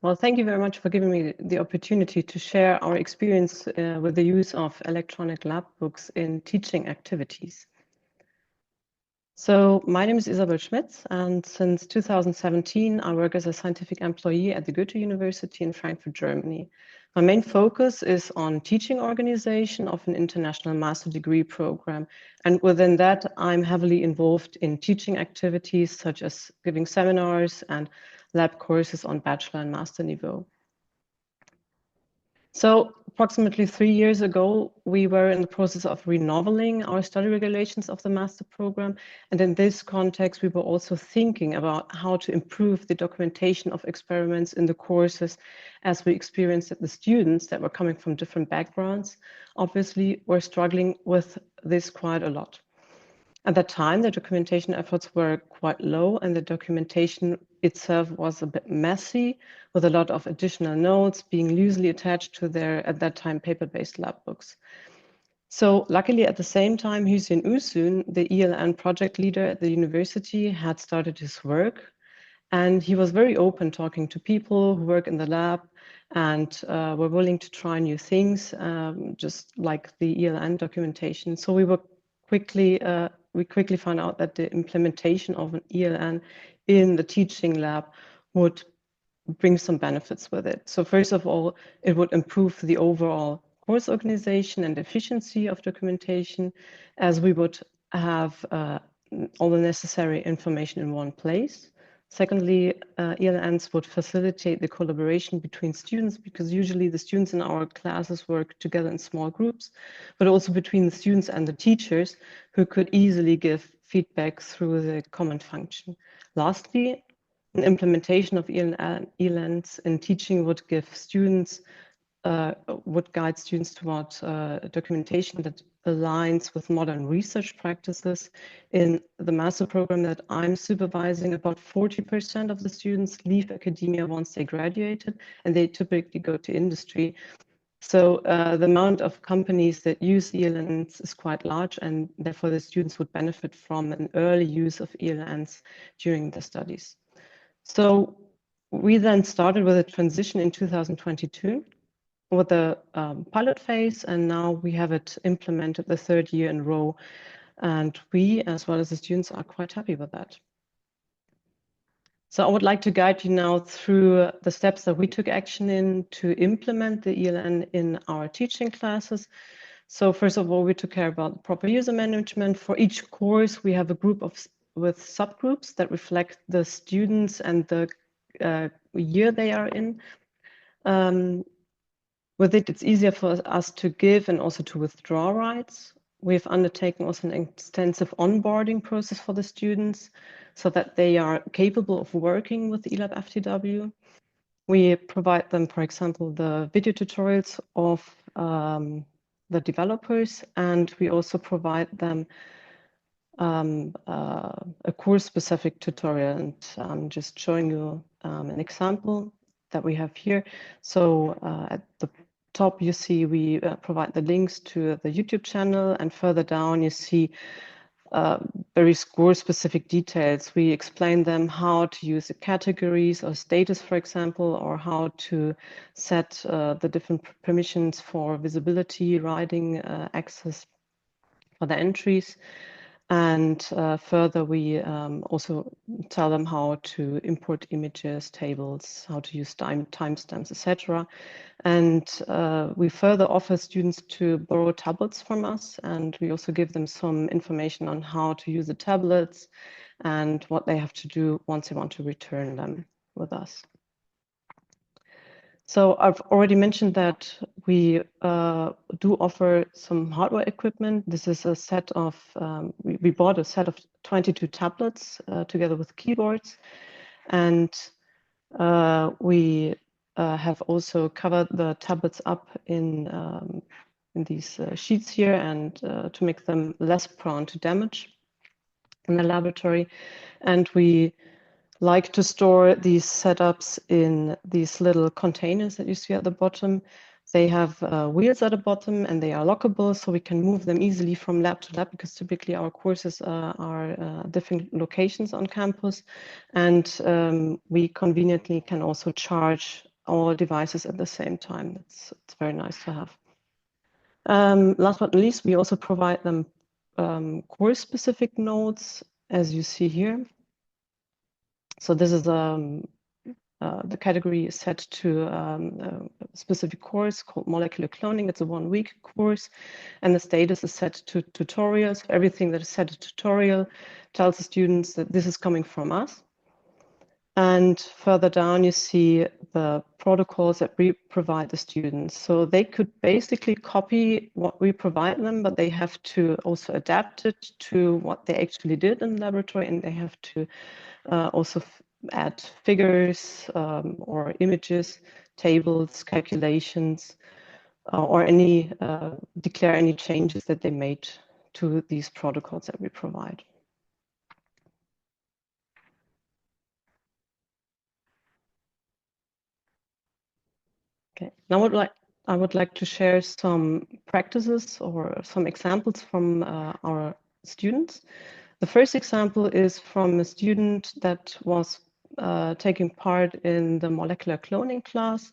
Well, thank you very much for giving me the opportunity to share our experience with the use of electronic lab books in teaching activities. So my name is Isabell Schmitz, and since 2017, I work as a scientific employee at the Goethe University in Frankfurt, Germany. My main focus is on teaching organization of an international master degree program. And within that, I'm heavily involved in teaching activities such as giving seminars and lab courses on bachelor and master niveau. So approximately 3 years ago, we were in the process of renoveling our study regulations of the master program. And in this context, we were also thinking about how to improve the documentation of experiments in the courses, as we experienced that the students that were coming from different backgrounds, obviously were struggling with this quite a lot. At that time, the documentation efforts were quite low, and the documentation itself was a bit messy, with a lot of additional notes being loosely attached to their, at that time, paper-based lab books. So luckily, at the same time, Hüseyin Usun, the ELN project leader at the university, had started his work, and he was very open talking to people who work in the lab and were willing to try new things, just like the ELN documentation. So we quickly found out that the implementation of an ELN in the teaching lab would bring some benefits with it. So first of all, it would improve the overall course organization and efficiency of documentation, as we would have all the necessary information in one place. Secondly, ELNs would facilitate the collaboration between students, because usually the students in our classes work together in small groups, but also between the students and the teachers, who could easily give feedback through the comment function. Lastly, an implementation of ELNs in teaching would give students, would guide students towards documentation that aligns with modern research practices. In the master program that I'm supervising, about 40% of the students leave academia once they graduated, and they typically go to industry. So the amount of companies that use ELNs is quite large, and therefore the students would benefit from an early use of ELNs during their studies. So we then started with a transition in 2022 with the pilot phase, and now we have it implemented the 3rd year in a row, and we, as well as the students, are quite happy with that. So I would like to guide you now through the steps that we took action in to implement the ELN in our teaching classes. So first of all, we took care about proper user management. For each course, we have a group with subgroups that reflect the students and the year they are in. With it, it's easier for us to give and also to withdraw rights. We've undertaken also an extensive onboarding process for the students so that they are capable of working with eLabFTW. We provide them, for example, the video tutorials of the developers, and we also provide them a course-specific tutorial. And I'm just showing you an example that we have here. So at the top, you see we provide the links to the YouTube channel, and further down you see very course-specific details. We explain them how to use the categories or status, for example, or how to set the different permissions for visibility, writing, access for the entries. And further, we also tell them how to import images, tables, how to use timestamps, etc. And we further offer students to borrow tablets from us, and we also give them some information on how to use the tablets and what they have to do once they want to return them with us. So I've already mentioned that we do offer some hardware equipment. This is a set of, we bought a set of 22 tablets together with keyboards. And we have also covered the tablets up in these sheets here, and to make them less prone to damage in the laboratory. And we like to store these setups in these little containers that you see at the bottom. They have wheels at the bottom, and they are lockable, so we can move them easily from lab to lab, because typically our courses are different locations on campus. And we conveniently can also charge all devices at the same time. It's very nice to have. Last but not least, we also provide them course-specific notes, as you see here. So this is the category is set to a specific course called molecular cloning. It's a 1-week course, and the status is set to tutorials. Everything that is set to tutorial tells the students that this is coming from us. And further down, you see the protocols that we provide the students. So they could basically copy what we provide them, but they have to also adapt it to what they actually did in the laboratory, and they have to also add figures or images, tables, calculations, or any declare any changes that they made to these protocols that we provide. Okay, now I would like to share some practices or some examples from our students. The first example is from a student that was taking part in the molecular cloning class,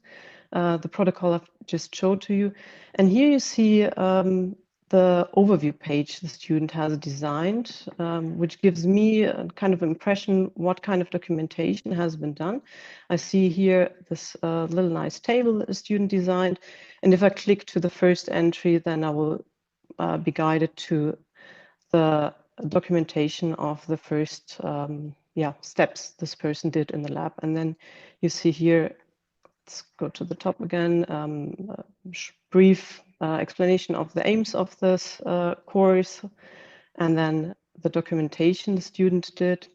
the protocol I've just showed to you. And here you see the overview page the student has designed, which gives me a kind of impression what kind of documentation has been done. I see here this little nice table that the student designed. And if I click to the first entry, then I will be guided to the documentation of the first steps this person did in the lab. And then you see here, let's go to the top again, brief explanation of the aims of this course, and then the documentation the student did.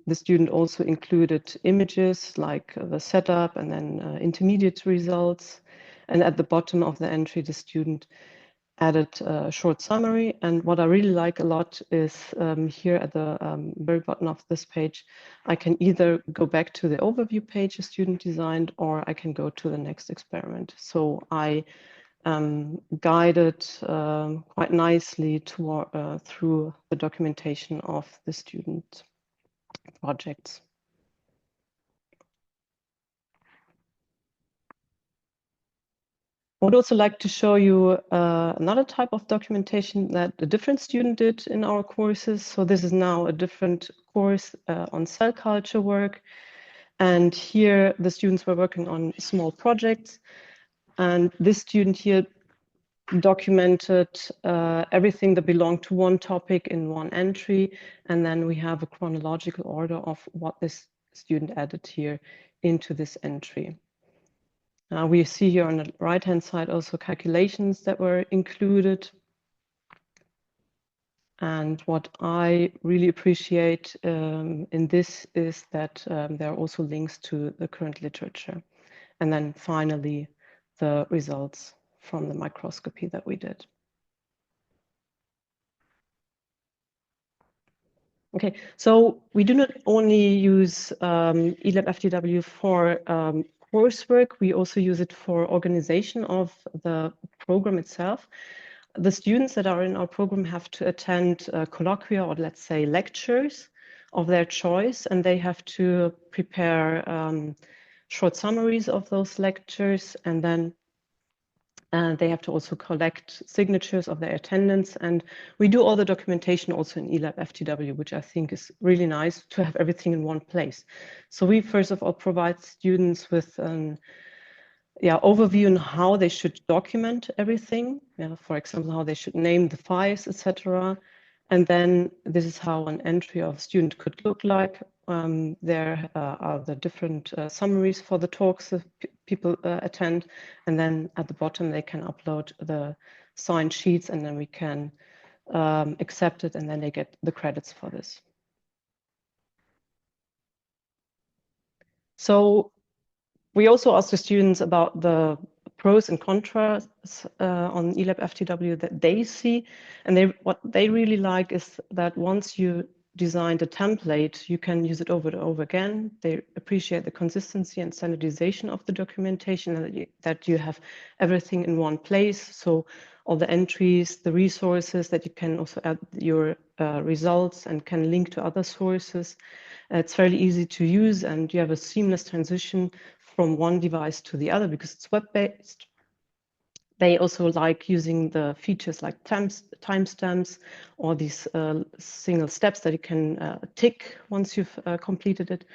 The student also included images like the setup and then intermediate results. And at the bottom of the entry, the student added a short summary. And what I really like a lot is here at the very bottom of this page, I can either go back to the overview page a student designed, or I can go to the next experiment. So I guided quite nicely through the documentation of the student projects. I would also like to show you another type of documentation that a different student did in our courses. So this is now a different course on cell culture work. And here the students were working on small projects. And this student here documented everything that belonged to one topic in one entry. And then we have a chronological order of what this student added here into this entry. We see here on the right-hand side also calculations that were included. And what I really appreciate in this is that there are also links to the current literature. And then finally, the results from the microscopy that we did. Okay, so we do not only use eLabFTW for coursework, we also use it for organization of the program itself. The students that are in our program have to attend colloquia, or let's say lectures of their choice, and they have to prepare short summaries of those lectures, and then they have to also collect signatures of their attendance. And we do all the documentation also in eLabFTW, which I think is really nice to have everything in one place. So we first of all provide students with an overview on how they should document everything. For example, how they should name the files, etc. And then this is how an entry of a student could look like. There are the different summaries for the talks that people attend. And then at the bottom, they can upload the signed sheets, and then we can accept it, and then they get the credits for this. So we also asked the students about the pros and cons on eLabFTW that they see. And what they really like is that once you designed a template, you can use it over and over again. They appreciate the consistency and standardization of the documentation, and that you have everything in one place. So all the entries, the resources that you can also add your results and can link to other sources. It's fairly easy to use, and you have a seamless transition from one device to the other because it's web-based. They also like using the features like timestamps or these single steps that you can tick once you've completed it,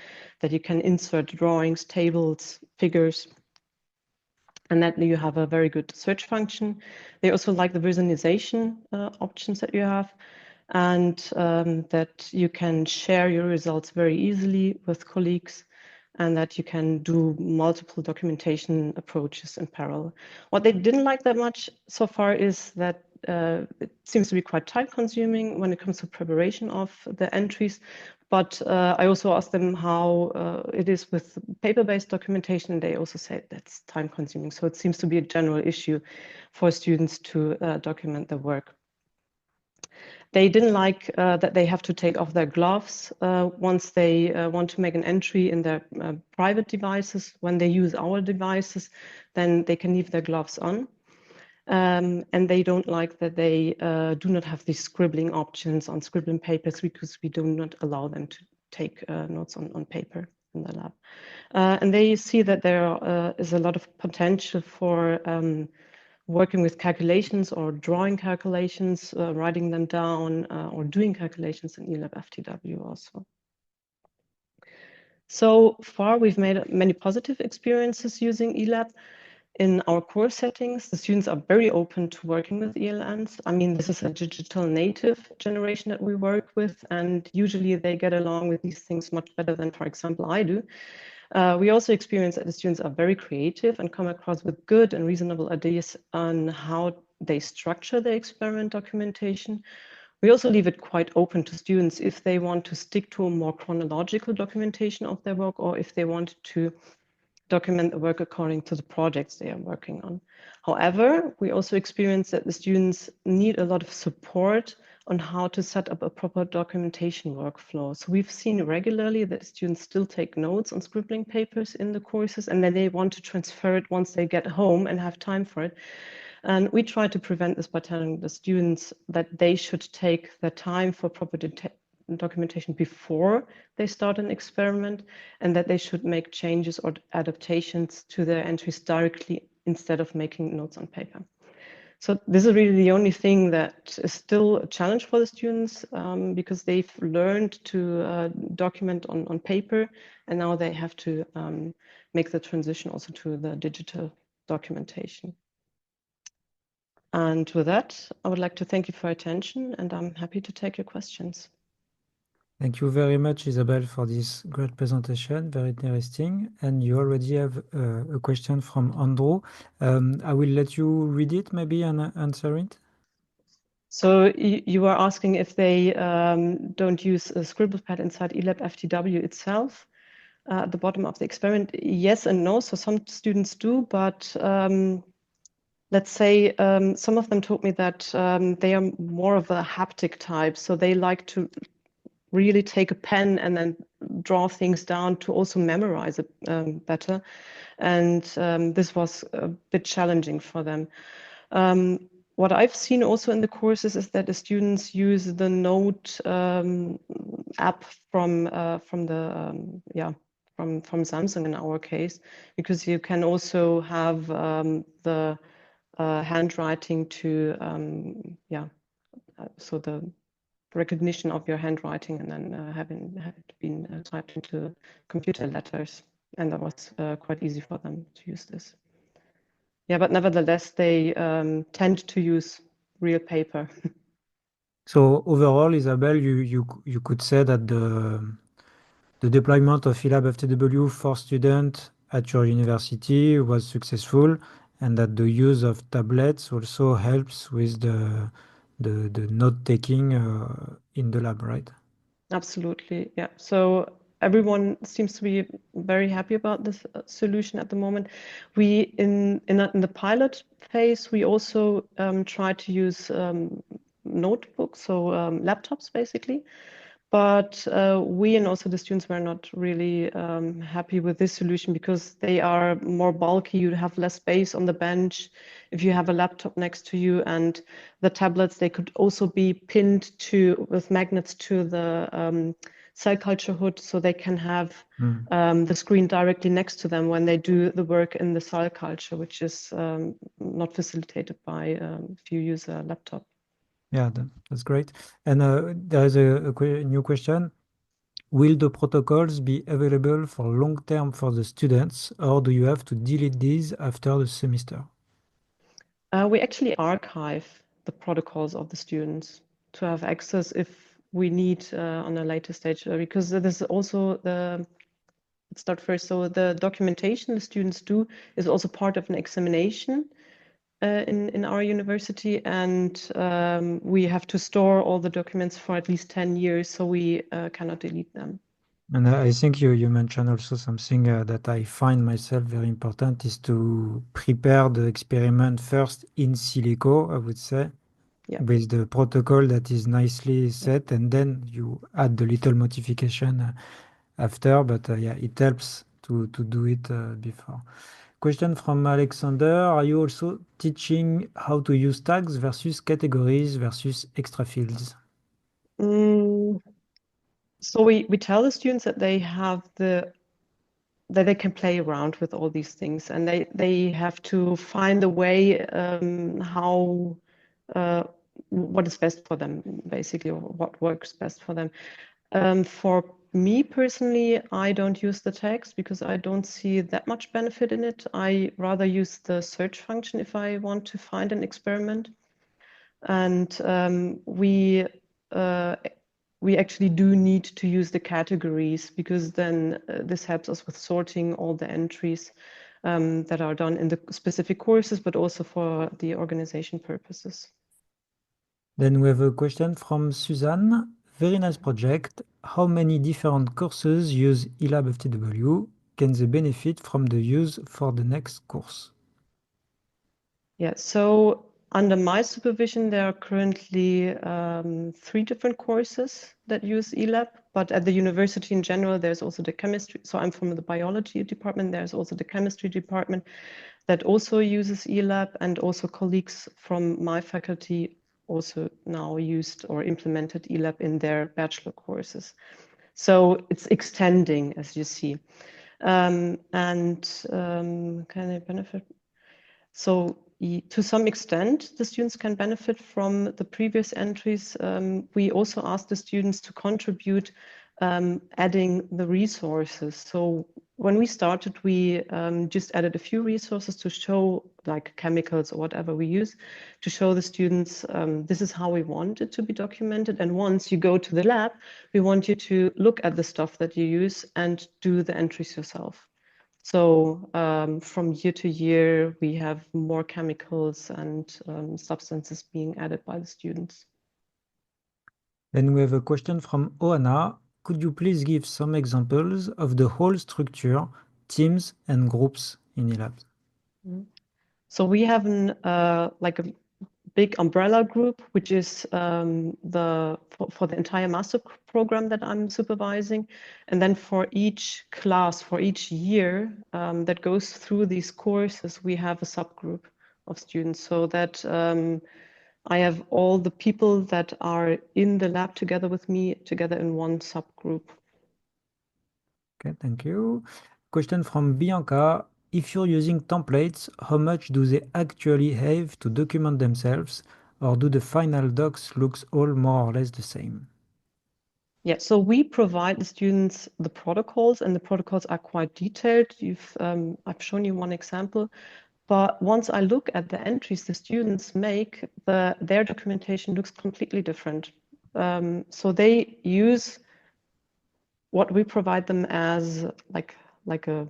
that you can insert drawings, tables, figures, and that you have a very good search function. They also like the visualization options that you have, and that you can share your results very easily with colleagues, and that you can do multiple documentation approaches in parallel. What they didn't like that much so far is that it seems to be quite time consuming when it comes to preparation of the entries. But I also asked them how it is with paper-based documentation, and they also say that's time consuming. So it seems to be a general issue for students to document their work. They didn't like that they have to take off their gloves once they want to make an entry in their private devices. When they use our devices, then they can leave their gloves on. And they don't like that they do not have these scribbling options on scribbling papers because we do not allow them to take notes on paper in the lab. And they see that there is a lot of potential for working with calculations or drawing calculations, writing them down, or doing calculations in eLabFTW also. So far, we've made many positive experiences using eLab. In our course settings, the students are very open to working with ELNs. I mean, this is a digital native generation that we work with, and usually they get along with these things much better than, for example, I do. We also experience that the students are very creative and come across with good and reasonable ideas on how they structure their experiment documentation. We also leave it quite open to students if they want to stick to a more chronological documentation of their work, or if they want to document the work according to the projects they are working on. However, we also experience that the students need a lot of support on how to set up a proper documentation workflow. So we've seen regularly that students still take notes on scribbling papers in the courses, and then they want to transfer it once they get home and have time for it. And we try to prevent this by telling the students that they should take their time for proper documentation before they start an experiment, and that they should make changes or adaptations to their entries directly instead of making notes on paper. So this is really the only thing that is still a challenge for the students, because they've learned to document on paper, and now they have to make the transition also to the digital documentation. And with that, I would like to thank you for your attention, and I'm happy to take your questions. Thank you very much, Isabell, for this great presentation. Very interesting. And you already have a question from Andrew. I will let you read it maybe and answer it. So you were asking if they don't use a scribble pad inside eLabFTW itself at the bottom of the experiment. Yes and no. So some students do, but let's say some of them told me that they are more of a haptic type. So they like to really take a pen and then draw things down to also memorize it better. And this was a bit challenging for them. What I've seen also in the courses is that the students use the Note app from Samsung in our case, because you can also have the handwriting to so the recognition of your handwriting, and then having it been typed into computer letters, and that was quite easy for them to use this. Yeah, but nevertheless, they tend to use real paper. So overall, Isabell, you could say that the deployment of eLabFTW for students at your university was successful, and that the use of tablets also helps with the note-taking in the lab, right? Absolutely, yeah. So everyone seems to be very happy about this solution at the moment. We in the pilot phase, we also try to use notebooks, so laptops basically. But we and also the students were not really happy with this solution because they are more bulky. You have less space on the bench if you have a laptop next to you, and the tablets, they could also be pinned with magnets to the cell culture hood, so they can have the screen directly next to them when they do the work in the cell culture, which is not facilitated by if you use a laptop. Yeah, that's great. And there is a new question. Will the protocols be available for long term for the students, or do you have to delete these after the semester? We actually archive the protocols of the students to have access if we need on a later stage, because this is also let's start first. So the documentation the students do is also part of an examination in our university, and we have to store all the documents for at least 10 years, so we cannot delete them. And I think you mentioned also something that I find myself very important is to prepare the experiment first in silico, I would say, Yeah. with the protocol that is nicely set, and then you add the little modification after. But yeah, it helps to do it before. Question from Alexander. Are you also teaching how to use tags versus categories versus extra fields? So we tell the students that they have that they can play around with all these things, and they have to find a way how what is best for them, basically, or what works best for them. For me personally, I don't use the tags because I don't see that much benefit in it. I rather use the search function if I want to find an experiment. And we actually do need to use the categories because then this helps us with sorting all the entries that are done in the specific courses, but also for the organization purposes. Then we have a question from Suzanne. Very nice project. How many different courses use eLabFTW? Can they benefit from the use for the next course? Yeah, so under my supervision, there are currently 3 different courses that use eLab, but at the university in general, there's also the chemistry. So I'm from the biology department. There's also the chemistry department that also uses eLab, and also colleagues from my faculty also now used or implemented eLab in their bachelor courses. So it's extending, as you see. Can they benefit? So to some extent, the students can benefit from the previous entries. We also asked the students to contribute adding the resources. So when we started, we just added a few resources to show, like chemicals or whatever we use, to show the students this is how we want it to be documented. And once you go to the lab, we want you to look at the stuff that you use and do the entries yourself. So from year to year, we have more chemicals and substances being added by the students. Then we have a question from Oana. Could you please give some examples of the whole structure, teams and groups in eLab? So we have like a big umbrella group, which is for the entire master program that I'm supervising. And then for each class, for each year that goes through these courses, we have a subgroup of students, so that I have all the people that are in the lab together with me, together in one subgroup. Okay, thank you. Question from Bianca. If you're using templates, how much do they actually have to document themselves, or do the final docs look all more or less the same? Yeah, so we provide the students the protocols, and the protocols are quite detailed. I've shown you one example, but once I look at the entries the students make, their documentation looks completely different. So they use what we provide them as like a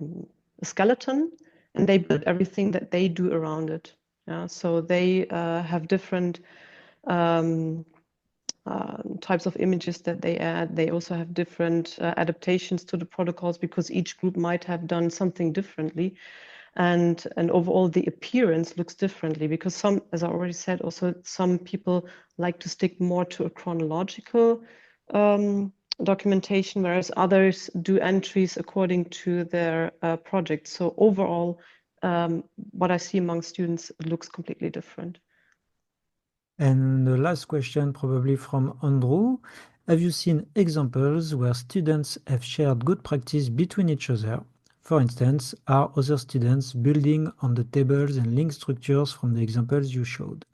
skeleton, and they build everything that they do around it. Yeah, so they have different types of images that they add. They also have different adaptations to the protocols because each group might have done something differently. And overall, the appearance looks differently because some, as I already said, also some people like to stick more to a chronological documentation, whereas others do entries according to their project. So overall, what I see among students looks completely different. And the last question, probably from Andrew. Have you seen examples where students have shared good practice between each other? For instance, are other students building on the tables and link structures from the examples you showed?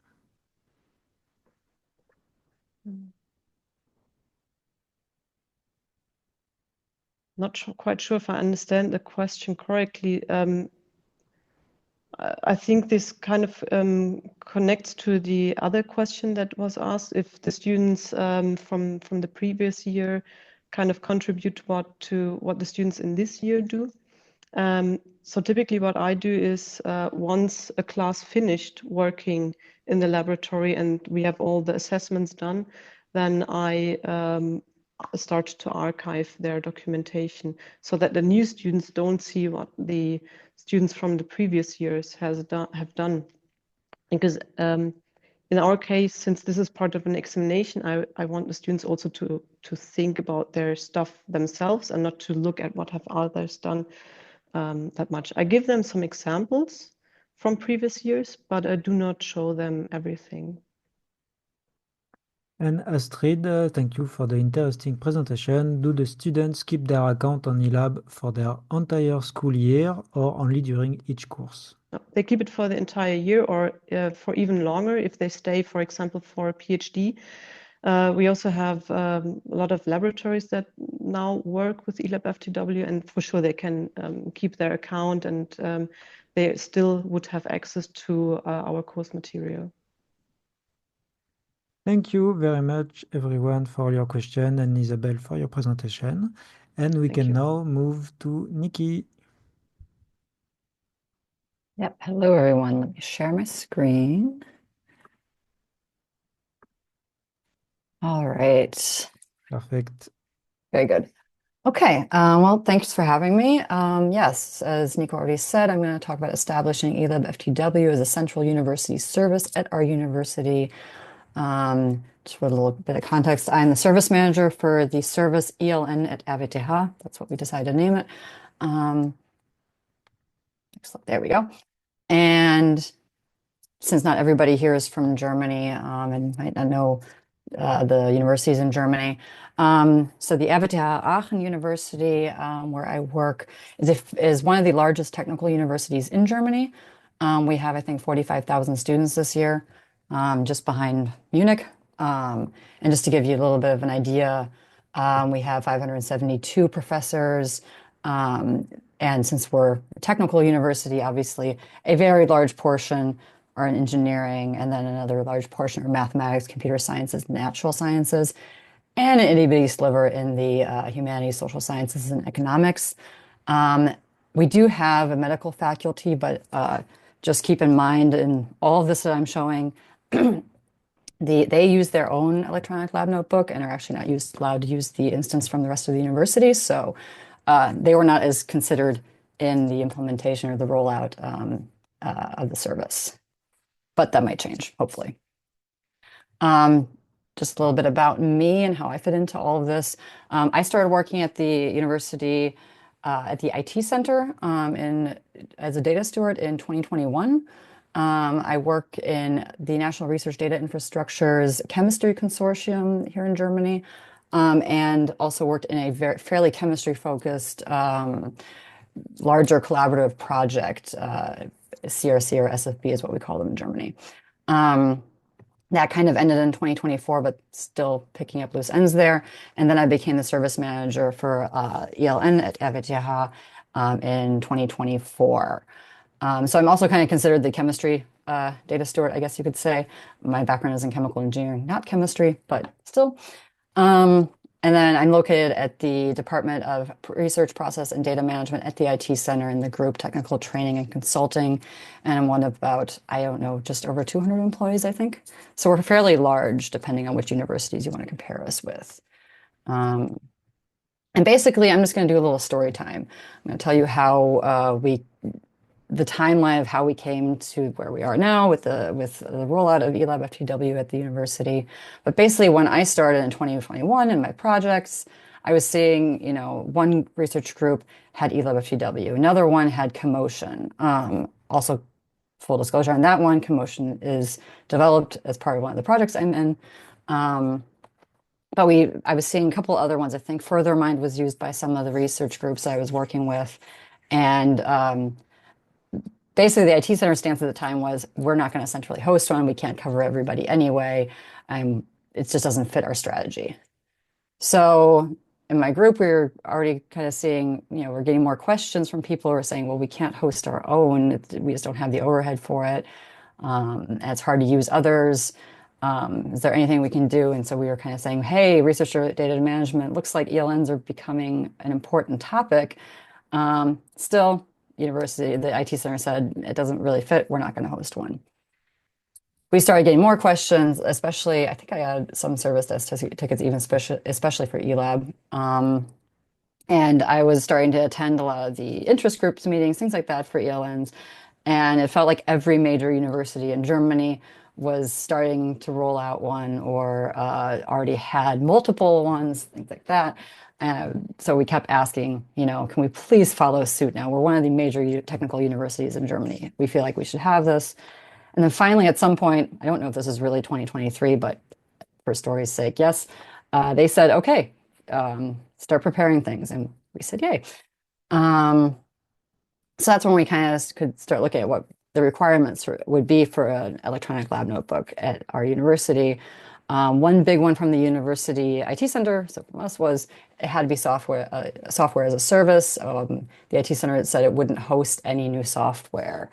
Not quite sure if I understand the question correctly. I think this kind of connects to the other question that was asked, if the students from the previous year kind of contribute to what the students in this year do. So typically what I do is once a class finished working in the laboratory and we have all the assessments done, then I start to archive their documentation so that the new students don't see what the students from the previous years have done. Because in our case, since this is part of an examination, I want the students also to think about their stuff themselves and not to look at what have others done that much. I give them some examples from previous years, but I do not show them everything. And Astrid, thank you for the interesting presentation. Do the students keep their account on eLab for their entire school year or only during each course? No, they keep it for the entire year or for even longer if they stay, for example, for a PhD. We also have a lot of laboratories that now work with eLabFTW, and for sure they can keep their account and they still would have access to our course material. Thank you very much, everyone, for your question and Isabel for your presentation. And we can now move to Nikki. Yep. Hello, everyone. Let me share my screen. All right. Perfect. Very good. Okay. Well, thanks for having me. Yes, as Nico already said, I'm going to talk about establishing eLabFTW as a central university service at our university. Just for a little bit of context, I'm the service manager for the service ELN at RWTH. That's what we decided to name it. There we go. And since not everybody here is from Germany and might not know the universities in Germany. So the RWTH Aachen University, where I work, is one of the largest technical universities in Germany. We have, I think, 45,000 students this year, just behind Munich. And just to give you a little bit of an idea, we have 572 professors. And since we're a technical university, obviously, a very large portion are in engineering, and then another large portion are mathematics, computer sciences, natural sciences, and an itty-bitty sliver in the humanities, social sciences, and economics. We do have a medical faculty, but just keep in mind in all of this that I'm showing, they use their own electronic lab notebook and are actually not allowed to use the instance from the rest of the university. So they were not as considered in the implementation or the rollout of the service. But that might change, hopefully. Just a little bit about me and how I fit into all of this. I started working at the university at the IT center as a data steward in 2021. I work in the National Research Data Infrastructure's Chemistry Consortium here in Germany, and also worked in a fairly chemistry-focused, larger collaborative project. CRC or SFB is what we call them in Germany. That kind of ended in 2024, but still picking up loose ends there. And then I became the service manager for ELN at RWTH in 2024. So I'm also kind of considered the chemistry data steward, I guess you could say. My background is in chemical engineering, not chemistry, but still. And then I'm located at the Department of Research Process and Data Management at the IT Center in the group Technical Training and Consulting. And I'm one of about, I don't know, just over 200 employees, I think. So we're fairly large, depending on which universities you want to compare us with. And basically, I'm just going to do a little story time. I'm going to tell you how the timeline of how we came to where we are now with the rollout of eLabFTW at the university. But basically, when I started in 2021 in my projects, I was seeing, one research group had eLabFTW, another one had Commotion. Also, full disclosure on that one, Commotion is developed as part of one of the projects I'm in. But I was seeing a couple other ones. I think Furthermind was used by some of the research groups I was working with. And basically the IT Center stance at the time was, we're not going to centrally host one. We can't cover everybody anyway. It just doesn't fit our strategy. So in my group, we were already kind of seeing, we're getting more questions from people who are saying, well, we can't host our own. We just don't have the overhead for it. And it's hard to use others. Is there anything we can do? And so we were kind of saying, hey, research data management, looks like ELNs are becoming an important topic. Still, university, the IT Center said, it doesn't really fit. We're not going to host one. We started getting more questions, especially, I think I had some service desk tickets, even especially for eLab. And I was starting to attend a lot of the interest groups meetings, things like that for ELNs. And it felt like every major university in Germany was starting to roll out one or already had multiple ones, things like that. So we kept asking, can we please follow suit now? We're one of the major technical universities in Germany. We feel like we should have this. And then finally, at some point, I don't know if this is really 2023, but for story's sake, yes, they said, okay, start preparing things. And we said, yay. So that's when we kind of could start looking at what the requirements would be for an electronic lab notebook at our university. One big one from the university IT Center, so from us, was it had to be software as a service. The IT Center said it wouldn't host any new software.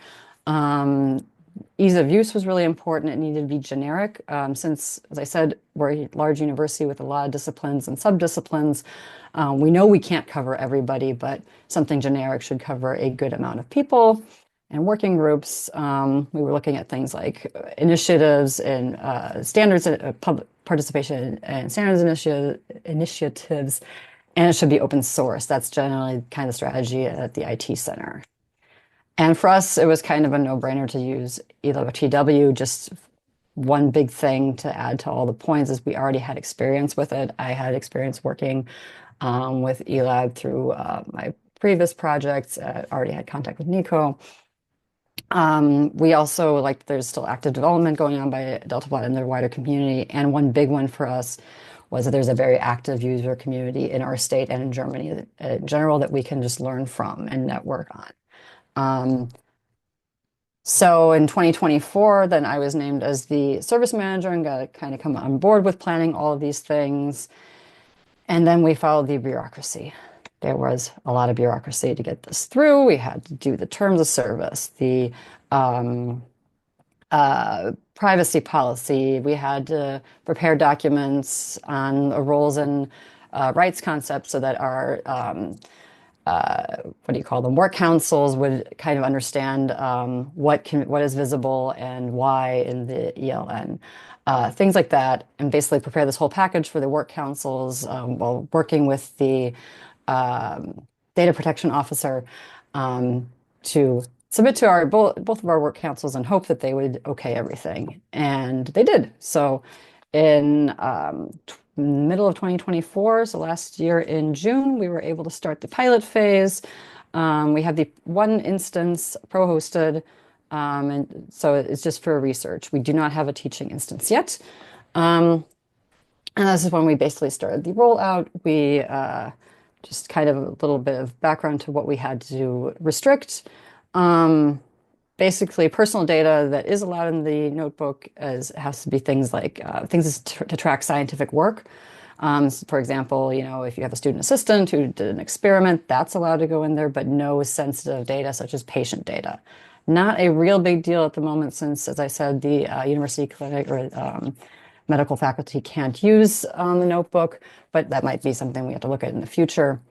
Ease of use was really important. It needed to be generic. Since, as I said, we're a large university with a lot of disciplines and subdisciplines, we know we can't cover everybody, but something generic should cover a good amount of people and working groups. We were looking at things like initiatives and standards, public participation and standards initiatives, and it should be open source. That's generally kind of strategy at the IT Center. And for us, it was kind of a no-brainer to use eLabFTW. Just one big thing to add to all the points is we already had experience with it. I had experience working with eLab through my previous projects. Already had contact with Nicole. We also, there's still active development going on by Deltablatt and their wider community. And one big one for us was that there's a very active user community in our state and in Germany in general that we can just learn from and network on. So in 2024, then I was named as the service manager and got to kind of come on board with planning all of these things. And then we followed the bureaucracy. There was a lot of bureaucracy to get this through. We had to do the terms of service, the privacy policy. We had to prepare documents on the roles and rights concepts so that our what do you call them? Work councils would kind of understand what is visible and why in the ELN. Things like that, and basically prepare this whole package for the work councils while working with the data protection officer to submit to both of our work councils and hope that they would okay everything. And they did. So in middle of 2024, so last year in June, we were able to start the pilot phase. We have the one instance pro-hosted, and so it's just for research. We do not have a teaching instance yet. And this is when we basically started the rollout. We just kind of a little bit of background to what we had to restrict. Basically, personal data that is allowed in the notebook has to be things like things to track scientific work. So for example, if you have a student assistant who did an experiment, that's allowed to go in there, but no sensitive data such as patient data. Not a real big deal at the moment since, as I said, the university clinic or medical faculty can't use the notebook, but that might be something we have to look at in the future.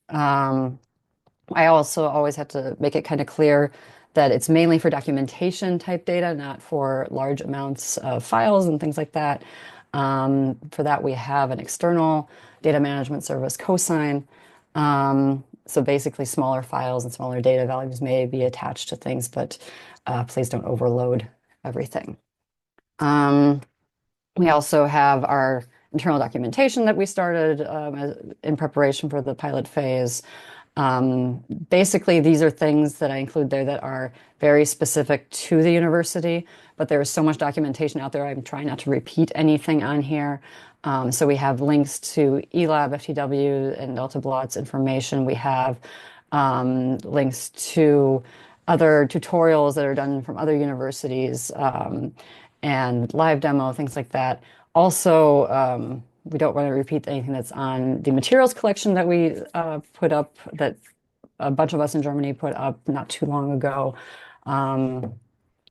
I also always have to make it kind of clear that it's mainly for documentation type data, not for large amounts of files and things like that. For that, we have an external data management service, Cosign. So basically smaller files and smaller data values may be attached to things, but please don't overload everything. We also have our internal documentation that we started in preparation for the pilot phase. Basically, these are things that I include there that are very specific to the university, but there is so much documentation out there. I'm trying not to repeat anything on here. So we have links to eLabFTW and Delta Blots information. We have links to other tutorials that are done from other universities and live demo, things like that. Also, we don't want to repeat anything that's on the materials collection that we put up, that a bunch of us in Germany put up not too long ago.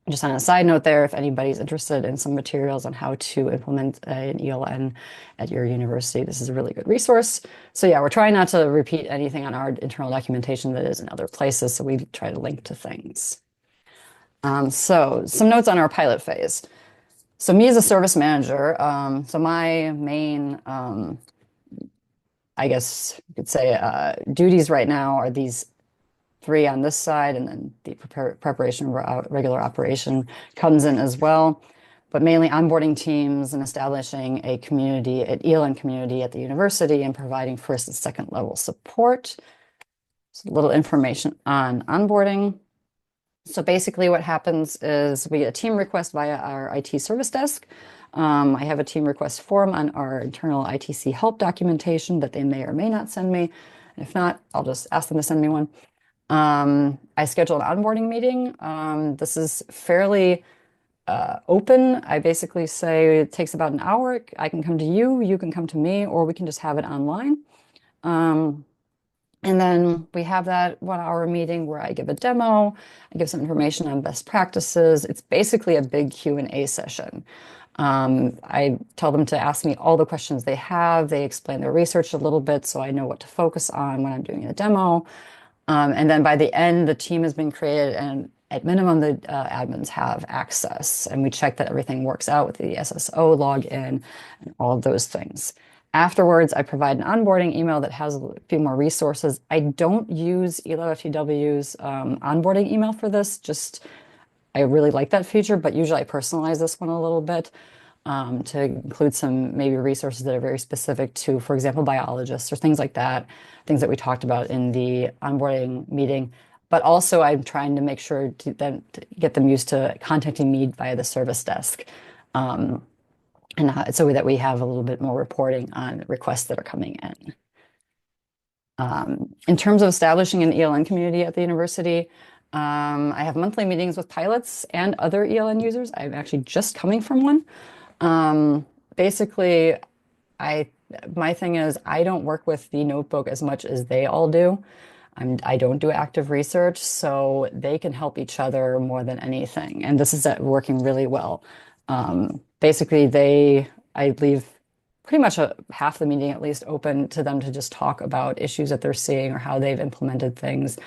Just on a side note there, if anybody's interested in some materials on how to implement an ELN at your university, this is a really good resource. So yeah, we're trying not to repeat anything on our internal documentation that is in other places, so we try to link to things. So some notes on our pilot phase. So me as a service manager, so my main, I guess you could say, duties right now are these 3 on this side, and then the preparation of regular operation comes in as well. But mainly onboarding teams and establishing a community, an ELN community at the university, and providing first and second level support. So a little information on onboarding. So basically what happens is we get a team request via our IT service desk. I have a team request form on our internal ITC help documentation that they may or may not send me. If not, I'll just ask them to send me one. I schedule an onboarding meeting. This is fairly open. I basically say it takes about an hour. I can come to you, you can come to me, or we can just have it online. And then we have that 1-hour meeting where I give a demo, I give some information on best practices. It's basically a big Q&A session. I tell them to ask me all the questions they have. They explain their research a little bit so I know what to focus on when I'm doing a demo. And then by the end, the team has been created, and at minimum, the admins have access. And we check that everything works out with the SSO login and all of those things. Afterwards, I provide an onboarding email that has a few more resources. I don't use eLabFTW's onboarding email for this. Just, I really like that feature, but usually I personalize this one a little bit to include some maybe resources that are very specific to, for example, biologists or things like that, things that we talked about in the onboarding meeting. But also I'm trying to make sure to get them used to contacting me via the service desk. And so that we have a little bit more reporting on requests that are coming in. In terms of establishing an ELN community at the university, I have monthly meetings with pilots and other ELN users. I'm actually just coming from one. Basically, my thing is I don't work with the notebook as much as they all do. I don't do active research, so they can help each other more than anything. And this is working really well. Basically, I leave pretty much half the meeting at least open to them to just talk about issues that they're seeing or how they've implemented things.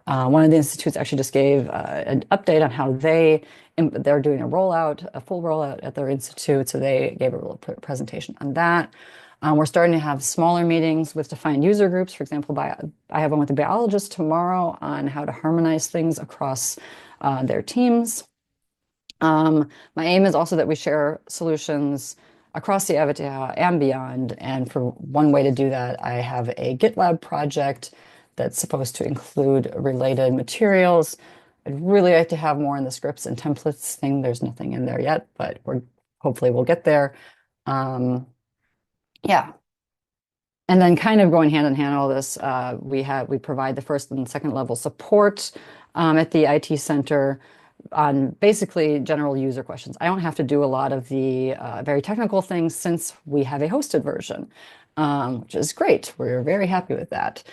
One of the institutes actually just gave an update on how they're doing a full rollout at their institute. So they gave a little presentation on that. We're starting to have smaller meetings with defined user groups. For example, I have one with a biologist tomorrow on how to harmonize things across their teams. My aim is also that we share solutions across the RWTH and beyond. And for one way to do that, I have a GitLab project that's supposed to include related materials. I'd really like to have more in the scripts and templates thing. There's nothing in there yet, but hopefully we'll get there. Yeah. And then kind of going hand in hand all this, we provide the first and second level support at the IT center on basically general user questions. I don't have to do a lot of the very technical things since we have a hosted version, which is great. We're very happy with that.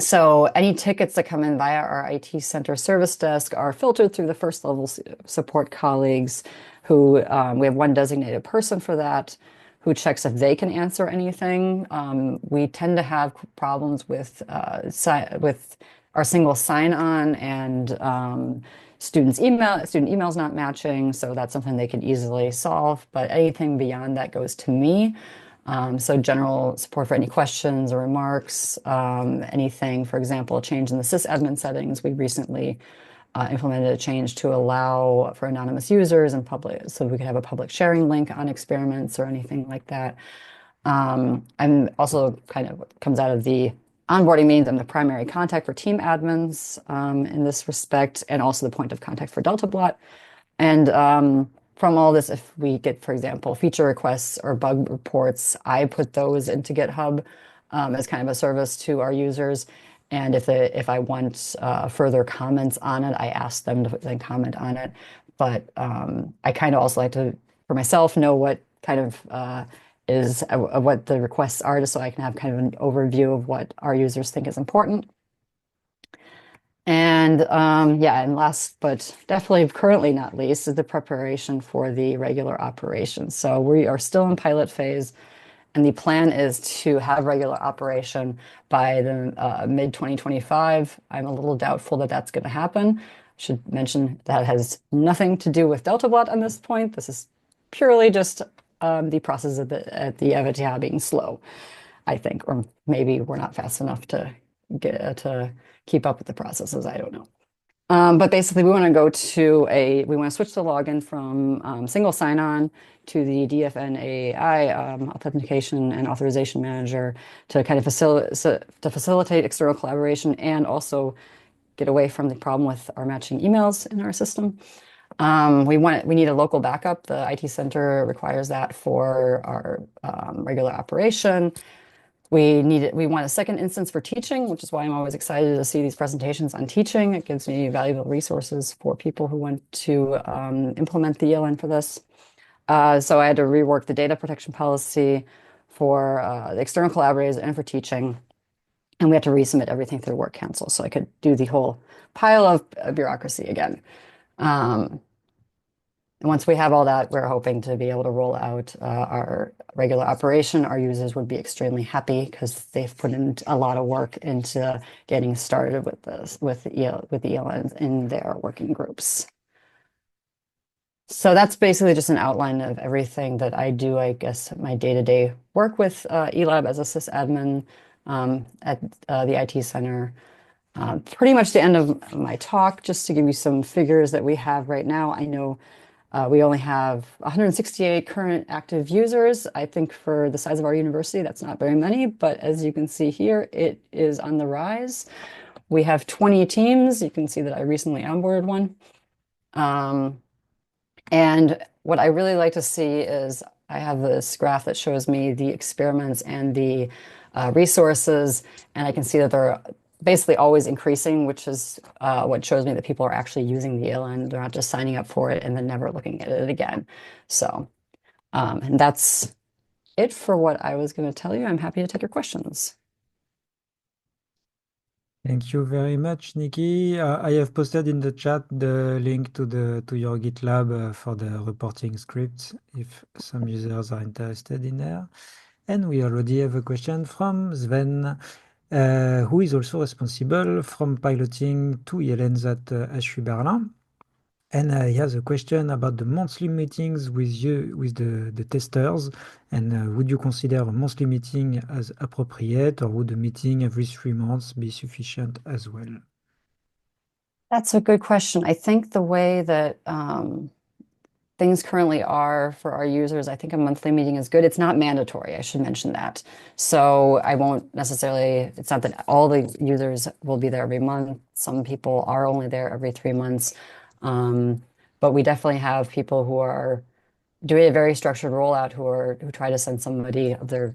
So any tickets that come in via our IT center service desk are filtered through the first level support colleagues who, we have one designated person for that, who checks if they can answer anything. We tend to have problems with our single sign-on and student emails not matching, so that's something they can easily solve. But anything beyond that goes to me. So general support for any questions or remarks, anything, for example, a change in the sysadmin settings. We recently implemented a change to allow for anonymous users and public, so we could have a public sharing link on experiments or anything like that. I'm also kind of comes out of the onboarding means I'm the primary contact for team admins in this respect, and also the point of contact for DeltaBlot. And from all this, if we get, for example, feature requests or bug reports, I put those into GitHub as kind of a service to our users. And if I want further comments on it, I ask them to then comment on it. But I kind of also like to, for myself, know what kind of is what the requests are, just so I can have kind of an overview of what our users think is important. And yeah, and last but definitely currently not least is the preparation for the regular operation. So we are still in pilot phase, and the plan is to have regular operation by the mid-2025. I'm a little doubtful that that's going to happen. Should mention that has nothing to do with DeltaBlot on this point. This is purely just the process of the RWTH being slow, I think, or maybe we're not fast enough to get to keep up with the processes. I don't know. But basically, we want to switch the login from single sign-on to the DFN-AI authentication and authorization manager to kind of facilitate external collaboration and also get away from the problem with our matching emails in our system. We need a local backup. The IT center requires that for our regular operation. We want a second instance for teaching, which is why I'm always excited to see these presentations on teaching. It gives me valuable resources for people who want to implement the ELN for this. So I had to rework the data protection policy for the external collaborators and for teaching. And we had to resubmit everything through Work Council, so I could do the whole pile of bureaucracy again. Once we have all that, we're hoping to be able to roll out our regular operation. Our users would be extremely happy because they've put in a lot of work into getting started with this, with the ELNs in their working groups. So that's basically just an outline of everything that I do, I guess, my day-to-day work with eLab as a sysadmin at the IT center. Pretty much the end of my talk, just to give you some figures that we have right now. I know we only have 168 current active users. I think for the size of our university, that's not very many, but as you can see here, it is on the rise. We have 20 teams. You can see that I recently onboarded one. And what I really like to see is I have this graph that shows me the experiments and the resources, and I can see that they're basically always increasing, which is what shows me that people are actually using the ELN. They're not just signing up for it and then never looking at it again. So, and that's it for what I was going to tell you. I'm happy to take your questions. Thank you very much, Nikki. I have posted in the chat the link to your GitLab for the reporting scripts if some users are interested in there. And we already have a question from Sven, who is also responsible from piloting 2 ELNs at HU Berlin. And he has a question about the monthly meetings with the testers. And would you consider a monthly meeting as appropriate, or would a meeting every 3 months be sufficient as well? That's a good question. I think the way that things currently are for our users, I think a monthly meeting is good. It's not mandatory, I should mention that. So I won't necessarily, it's not that all the users will be there every month. Some people are only there every 3 months. But we definitely have people who are doing a very structured rollout who try to send somebody of their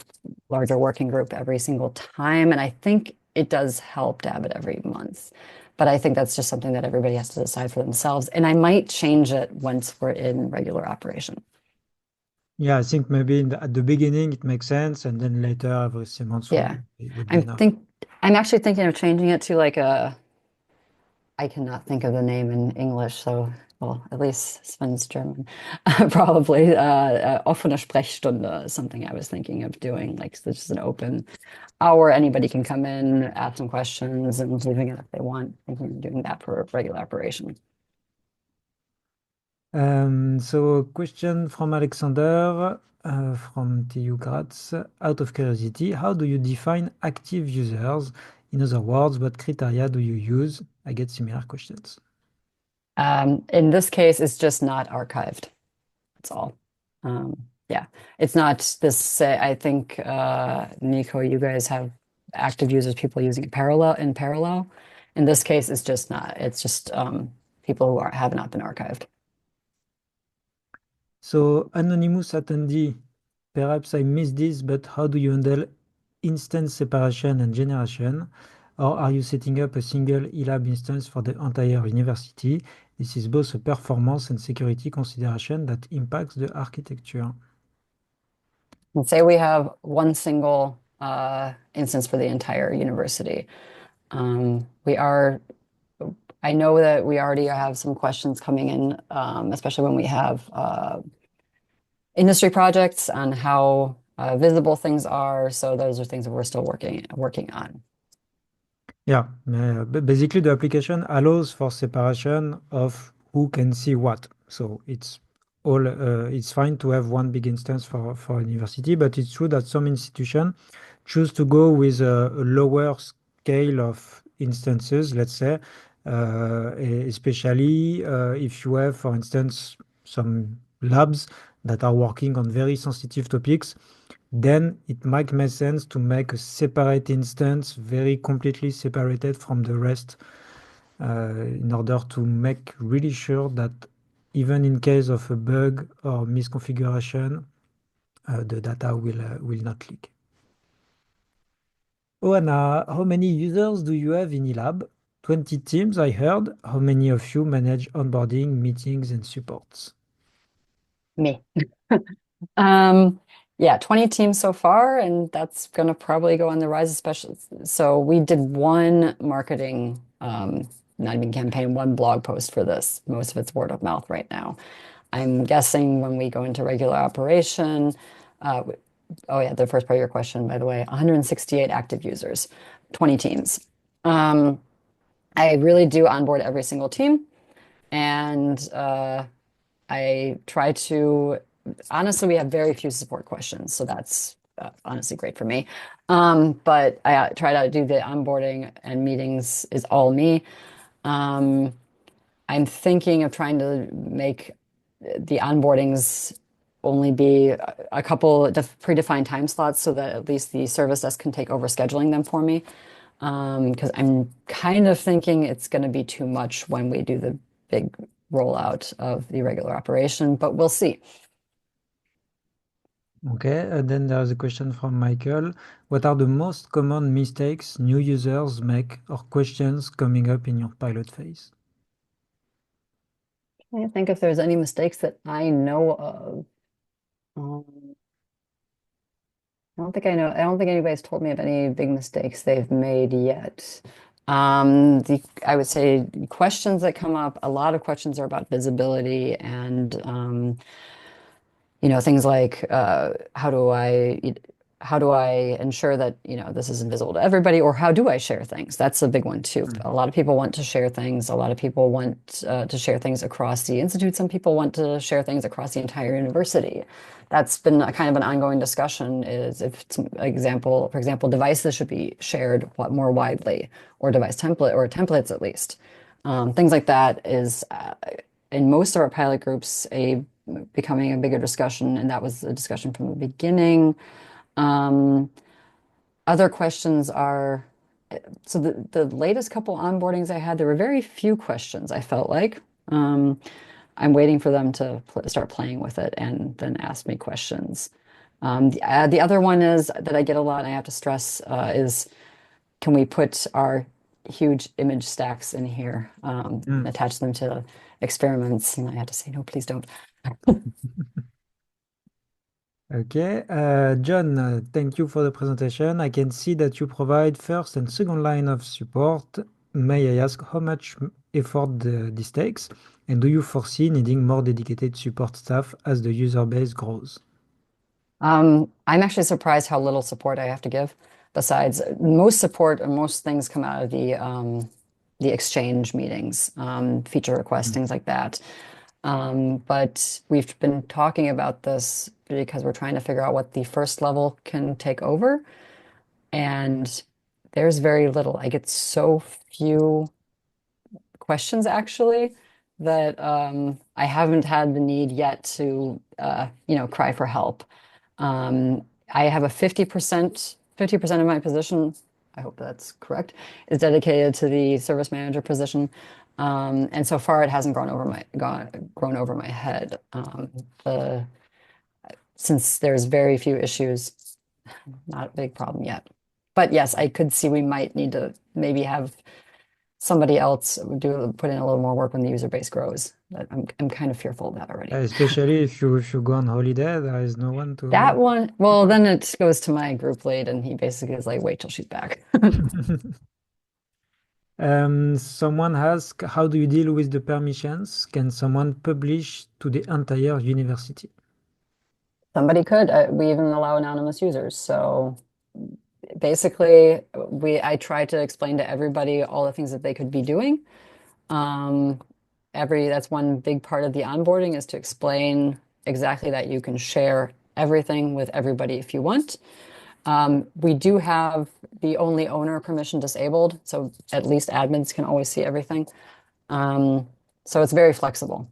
larger working group every single time. And I think it does help to have it every month. But I think that's just something that everybody has to decide for themselves. And I might change it once we're in regular operation. Yeah, I think maybe at the beginning it makes sense, and then later every 3 months Yeah, would be enough. I'm actually thinking of changing it to like I cannot think of the name in English, so, well, at least Sven's German, probably offene Sprechstunde is something I was thinking of doing, like this is an open hour, anybody can come in, ask some questions, and leaving it if they want. Thinking of doing that for regular operation. So a question from Alexander from TU Graz. Out of curiosity, how do you define active users? In other words, what criteria do you use? I get similar questions. In this case, it's just not archived. That's all. Yeah, it's not this. I think Nico, you guys have active users, people using it in parallel. In this case, it's just not. It's just people who have not been archived. So, anonymous attendee, perhaps I missed this, but how do you handle instance separation and generation? Or are you setting up a single eLab instance for the entire university? This is both a performance and security consideration that impacts the architecture. And say we have one single instance for the entire university. I know that we already have some questions coming in, especially when we have industry projects on how visible things are. So those are things that we're still working on. Yeah, basically the application allows for separation of who can see what. So it's fine to have one big instance for university, but it's true that some institutions choose to go with a lower scale of instances, let's say, especially if you have, for instance, some labs that are working on very sensitive topics. Then it might make sense to make a separate instance, very completely separated from the rest, in order to make really sure that even in case of a bug or misconfiguration, the data will not leak. Oana, how many users do you have in eLab? 20 teams, I heard. How many of you manage onboarding, meetings, and supports? Me. Yeah, 20 teams so far, and that's going to probably go on the rise, especially. So we did one marketing, not even campaign, one blog post for this. Most of it's word of mouth right now. I'm guessing when we go into regular operation, oh yeah, the first part of your question, by the way, 168 active users, 20 teams. I really do onboard every single team, and I try to, honestly, we have very few support questions, so that's honestly great for me. But I try to do the onboarding and meetings is all me. I'm thinking of trying to make the onboardings only be a couple predefined time slots so that at least the service desk can take over scheduling them for me. Because I'm kind of thinking it's going to be too much when we do the big rollout of the regular operation, but we'll see. Okay, and then there's a question from Michael. What are the most common mistakes new users make or questions coming up in your pilot phase? I think if there's any mistakes that I know of. I don't think I know. I don't think anybody's told me of any big mistakes they've made yet. I would say the questions that come up, a lot of questions are about visibility and things like how do I ensure that this is invisible to everybody, or how do I share things? That's a big one too. A lot of people want to share things. A lot of people want to share things across the institute. Some people want to share things across the entire university. That's been a kind of an ongoing discussion. Is if, for example, devices should be shared more widely, or device template or templates at least. Things like that is in most of our pilot groups becoming a bigger discussion, and that was a discussion from the beginning. Other questions are, so the latest couple onboardings I had, there were very few questions, I felt like. I'm waiting for them to start playing with it and then ask me questions. The other one is that I get a lot, and I have to stress, is can we put our huge image stacks in here, attach them to experiments? And I had to say, no, please don't. Okay, John, thank you for the presentation. I can see that you provide first and second line of support. May I ask how much effort this takes? And do you foresee needing more dedicated support staff as the user base grows? I'm actually surprised how little support I have to give. Besides, most support and most things come out of the exchange meetings, feature requests, things like that. But we've been talking about this because we're trying to figure out what the first level can take over. And there's very little. I get so few questions, actually. that I haven't had the need yet to, cry for help. I have a 50% of my position, I hope that's correct, is dedicated to the service manager position. And so far it hasn't grown over my head. Since there's very few issues, not a big problem yet. But yes, I could see we might need to maybe have somebody else put in a little more work when the user base grows. But I'm kind of fearful of that already. Especially if you go on holiday, there is no one to. That one, well, then it goes to my group lead, and he basically is like, wait till she's back. Someone asked, how do you deal with the permissions? Can someone publish to the entire university? Somebody could. We even allow anonymous users. So basically, I try to explain to everybody all the things that they could be doing. That's one big part of the onboarding, is to explain exactly that you can share everything with everybody if you want. We do have the only owner permission disabled, so at least admins can always see everything. So it's very flexible.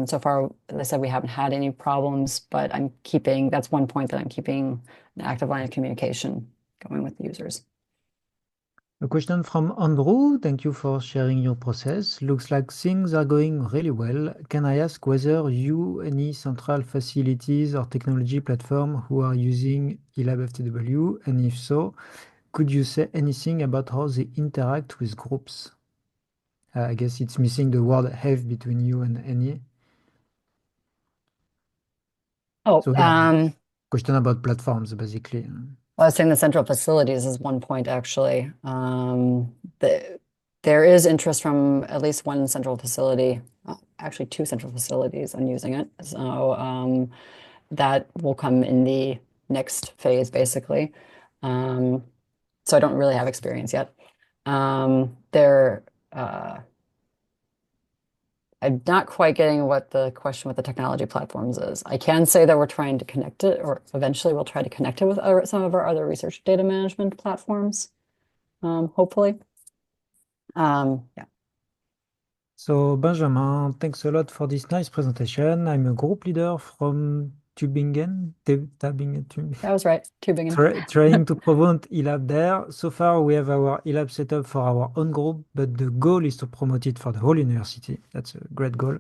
So far, as I said, we haven't had any problems, but that's one point that I'm keeping an active line of communication going with the users. A question from Andrew. Thank you for sharing your process. Looks like things are going really well. Can I ask whether any central facilities or technology platform who are using eLabFTW? And if so, could you say anything about how they interact with groups? I guess it's missing the word have between you and any. Oh, So yeah, question about platforms, basically. Well, I was saying the central facilities is one point, actually. There is interest from at least one central facility, actually two central facilities on using it. So that will come in the next phase, basically. So I don't really have experience yet. I'm not quite getting what the question with the technology platforms is. I can say that we're trying to connect it, or eventually we'll try to connect it with some of our other research data management platforms, hopefully. Yeah. So Benjamin, thanks a lot for this nice presentation. I'm a group leader from Tübingen. That was right, Tübingen. Trying to promote eLab there. So far, we have our eLab set up for our own group, but the goal is to promote it for the whole university. That's a great goal.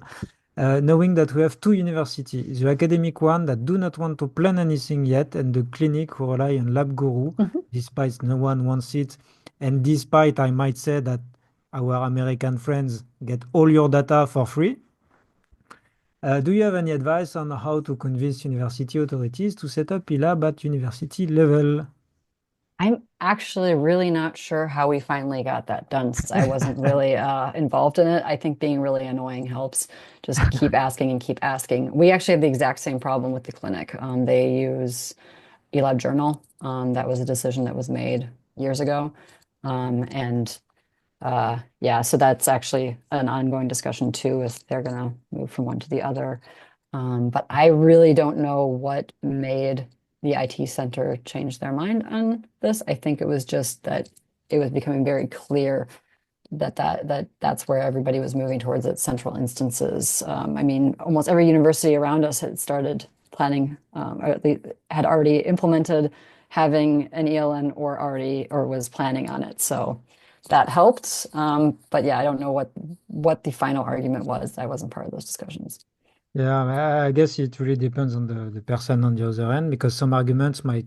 Knowing that we have two universities, the academic one that do not want to plan anything yet, and the clinic who rely on Lab Guru, despite no one wants it, and despite I might say that our American friends get all your data for free. Do you have any advice on how to convince university authorities to set up eLab at university level? I'm actually really not sure how we finally got that done, since I wasn't really involved in it. I think being really annoying helps. Just keep asking and keep asking. We actually have the exact same problem with the clinic. They use eLab Journal. That was a decision that was made years ago. Yeah, so that's actually an ongoing discussion too, if they're going to move from one to the other. But I really don't know what made the IT center change their mind on this. I think it was just that it was becoming very clear that's where everybody was moving towards, its central instances. I mean, almost every university around us had started planning, or at least had already implemented having an ELN or was planning on it. So that helped. But yeah, I don't know what the final argument was. I wasn't part of those discussions. Yeah, I guess it really depends on the person on the other end, because some arguments might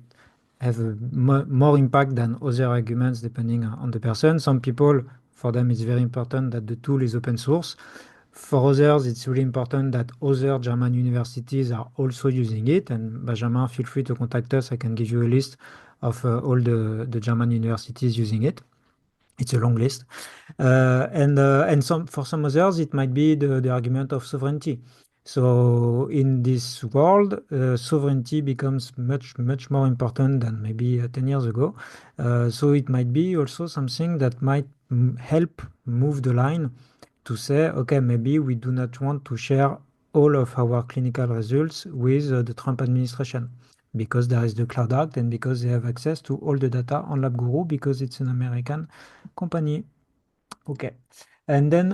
have a more impact than other arguments depending on the person. Some people, for them, it's very important that the tool is open source. For others, it's really important that other German universities are also using it. And Benjamin, feel free to contact us. I can give you a list of all the German universities using it. It's a long list. And for some others, it might be the argument of sovereignty. So in this world, sovereignty becomes much more important than maybe 10 years ago. So it might be also something that might help move the line to say, okay, maybe we do not want to share all of our clinical results with the Trump administration, because there is the Cloud Act and because they have access to all the data on LabGuru because it's an American company. Okay. And then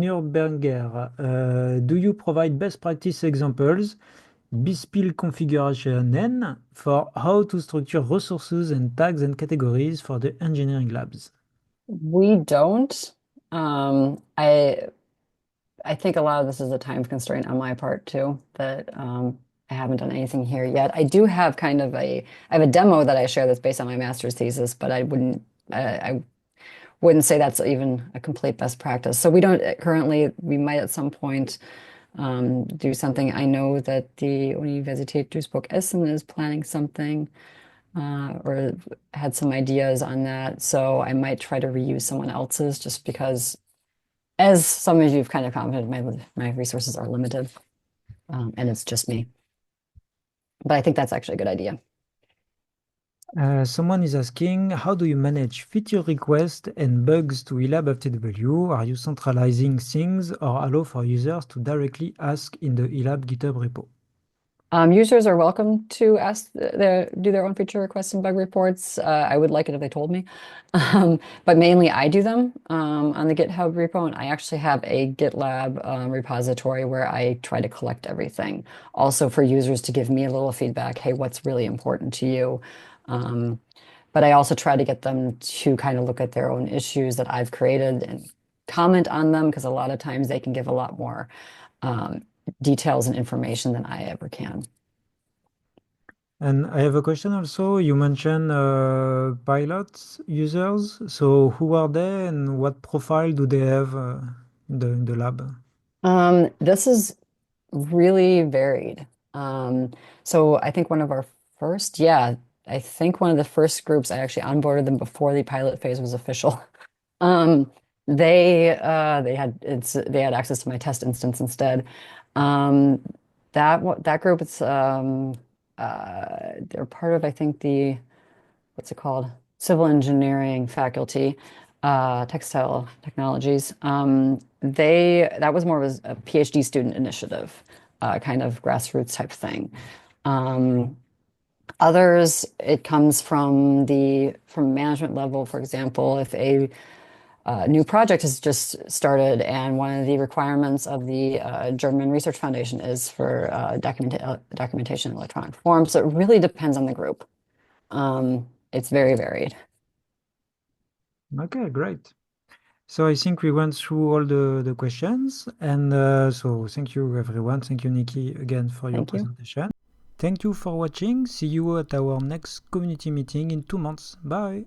Nürnberger, do you provide best practice examples, BSPIL configuration for how to structure resources and tags and categories for the engineering labs? We don't. I think a lot of this is a time constraint on my part too, that I haven't done anything here yet. I do have I have a demo that I share that's based on my master's thesis, but I wouldn't say that's even a complete best practice. So we don't currently, we might at some point do something. I know that the Universität Duisburg-Essen is planning something or had some ideas on that. So I might try to reuse someone else's just because, as some of you've kind of commented, my resources are limited and it's just me. But I think that's actually a good idea. Someone is asking, how do you manage feature requests and bugs to eLabFTW? Are you centralizing things or allow for users to directly ask in the eLab GitHub repo? Users are welcome to do their own feature requests and bug reports. I would like it if they told me. But mainly I do them on the GitHub repo, and I actually have a GitLab repository where I try to collect everything. Also for users to give me a little feedback, hey, what's really important to you? But I also try to get them to kind of look at their own issues that I've created and comment on them, because a lot of times they can give a lot more details and information than I ever can. And I have a question also. You mentioned pilot users. So who are they and what profile do they have in the lab? This is really varied. So I think one of the first groups, I actually onboarded them before the pilot phase was official. They had access to my test instance instead. That group, it's they're part of, I think, the civil engineering faculty, textile technologies. That was more of a PhD student initiative, kind of grassroots type thing. Others, it comes from management level. For example, if a new project has just started and one of the requirements of the German Research Foundation is for documentation in electronic form. So it really depends on the group. It's very varied. Okay, great. So I think we went through all the questions. And so thank you, everyone. Thank you, Nikki, again for your presentation. Thank you for watching. See you at our next community meeting in 2 months. Bye.